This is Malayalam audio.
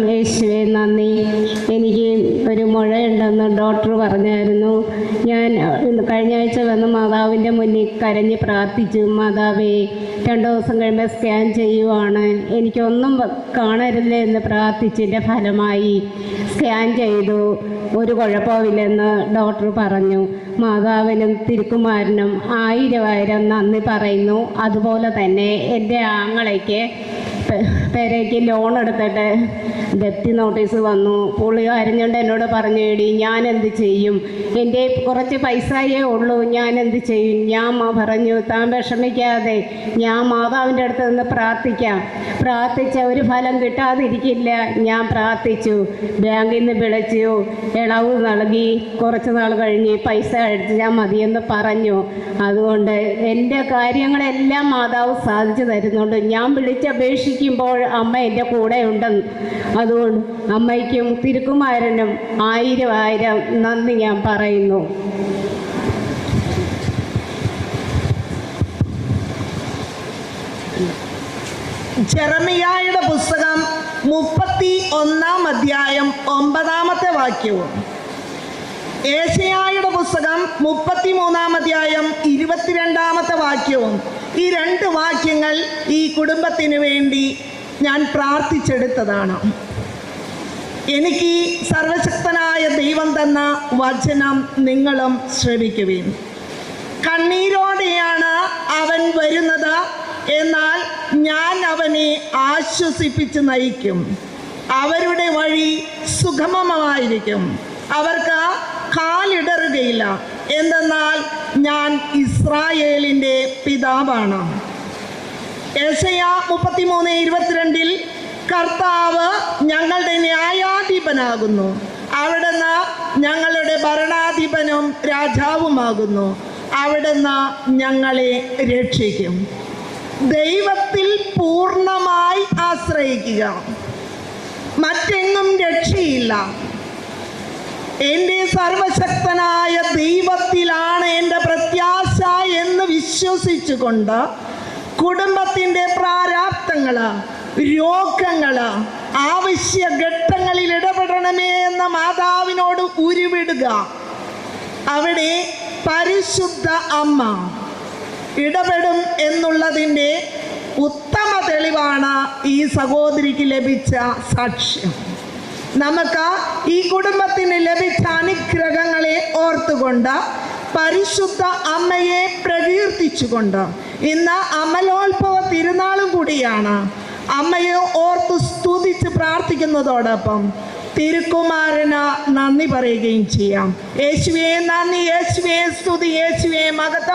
യേശുവേ നന്ദി. എനിക്ക് ഒരു മുഴയുണ്ടെന്ന് ഡോക്ടർ പറഞ്ഞായിരുന്നു. ഞാൻ കഴിഞ്ഞ ആഴ്ച വന്ന് മാതാവിൻ്റെ മുന്നിൽ കരഞ്ഞ് പ്രാർത്ഥിച്ചു. മാതാവേ, 2 ദിവസം കഴിയുമ്പോൾ സ്കാൻ ചെയ്യുവാണ്, എനിക്കൊന്നും കാണരുതേ എന്ന് പ്രാർത്ഥിച്ചതിൻ്റെ ഫലമായി സ്കാൻ ചെയ്തു. ഒരു കുഴപ്പമില്ലെന്ന് ഡോക്ടർ പറഞ്ഞു. മാതാവിനും തിരുക്കുമാരനും 1000 നന്ദി പറയുന്നു. അതുപോലെ തന്നെ എൻ്റെ ആങ്ങളയ്ക്ക് പേരേക്ക് ലോൺ എടുത്തിട്ട് ഡെപ്തി നോട്ടീസ് വന്നു. പുള്ളി അരിഞ്ഞുകൊണ്ട് എന്നോട് പറഞ്ഞു, എടി ഞാൻ എന്ത് ചെയ്യും, എൻ്റെ കുറച്ച് പൈസയേ ഉള്ളൂ, ഞാൻ എന്ത് ചെയ്യും. ഞാൻ പറഞ്ഞു, താൻ വിഷമിക്കാതെ ഞാൻ മാതാവിൻ്റെ അടുത്ത് നിന്ന് പ്രാർത്ഥിച്ച ഒരു ഫലം കിട്ടാതിരിക്കില്ല. ഞാൻ പ്രാർത്ഥിച്ചു, ബാങ്കിൽ നിന്ന് വിളിച്ചു, ഇളവ് നൽകി. കുറച്ച് നാൾ കഴിഞ്ഞ് പൈസ അടിച്ചാൽ മതിയെന്ന് പറഞ്ഞു. അതുകൊണ്ട് എൻ്റെ കാര്യങ്ങളെല്ലാം മാതാവ് സാധിച്ചു തരുന്നുണ്ട്. ഞാൻ വിളിച്ചപേക്ഷിക്കുമ്പോൾ അമ്മ എൻ്റെ കൂടെ ഉണ്ടെന്ന്. അതുകൊണ്ട് അമ്മയ്ക്കും തിരുക്കുമാരനും 1000 നന്ദി ഞാൻ പറയുന്നു. ജെറമിയായുടെ പുസ്തകം 31-ാം അധ്യായം 9-ാമത്തെ വാക്യവും ഏശയ്യായുടെ പുസ്തകം 33-ാം അധ്യായം 22-ാമത്തെ വാക്യവും, ഈ 2 വാക്യങ്ങൾ ഈ കുടുംബത്തിന് വേണ്ടി ഞാൻ പ്രാർത്ഥിച്ചെടുത്തതാണ്. എനിക്ക് സർവശക്തനായ ദൈവം തന്ന വചനം നിങ്ങളും ശ്രവിക്കുവിൻ. കണ്ണീരോടെയാണ് അവൻ വരുന്നത്, എന്നാൽ ഞാൻ അവനെ ആശ്വസിപ്പിച്ച് നയിക്കും. അവരുടെ വഴി സുഗമമായിരിക്കും, അവർക്ക് കാലിടറുകയില്ല. എന്തെന്നാൽ ഞാൻ ഇസ്രായേലിൻ്റെ പിതാവാണ്. യെശയ്യാ 33:22 കർത്താവ് ഞങ്ങളുടെ ന്യായാധിപനാകുന്നു, അവിടുന്ന് ഞങ്ങളുടെ ഭരണാധിപനും രാജാവുമാകുന്നു, അവിടുന്ന് ഞങ്ങളെ രക്ഷിക്കും. ദൈവത്തിൽ പൂർണ്ണമായി ആശ്രയിക്കുക, മറ്റെങ്ങും രക്ഷയില്ല. എൻ്റെ സർവശക്തനായ ദൈവത്തിലാണ് എൻ്റെ പ്രത്യാശ എന്ന് വിശ്വസിച്ചുകൊണ്ട് കുടുംബത്തിൻ്റെ പ്രാരാബ്ദങ്ങൾ, രോഗങ്ങൾ, ആവശ്യ ഘട്ടങ്ങളിൽ ഇടപെടണമേ എന്ന മാതാവിനോട് ഉരുവിടുക. അവിടെ പരിശുദ്ധ അമ്മ ഇടപെടും എന്നുള്ളതിൻ്റെ ഉത്തമ തെളിവാണ് ഈ സഹോദരിക്ക് ലഭിച്ച സാക്ഷ്യം. നമുക്ക് ഈ കുടുംബത്തിന് ലഭിച്ച അനുഗ്രഹങ്ങളെ ഓർത്തുകൊണ്ട് പരിശുദ്ധ അമ്മയെ പ്രകീർത്തിച്ചുകൊണ്ട്, ഇന്ന് അമലോത്ഭവ തിരുനാളും കൂടിയാണ്, അമ്മയെ ഓർത്ത് സ്തുതിച്ച് പ്രാർത്ഥിക്കുന്നതോടൊപ്പം തിരുക്കുമാരന് നന്ദി പറയുകയും ചെയ്യാം. യേശുവേ നന്ദി, യേശുവേ സ്തുതി, യേശുവേ മഹത്വം.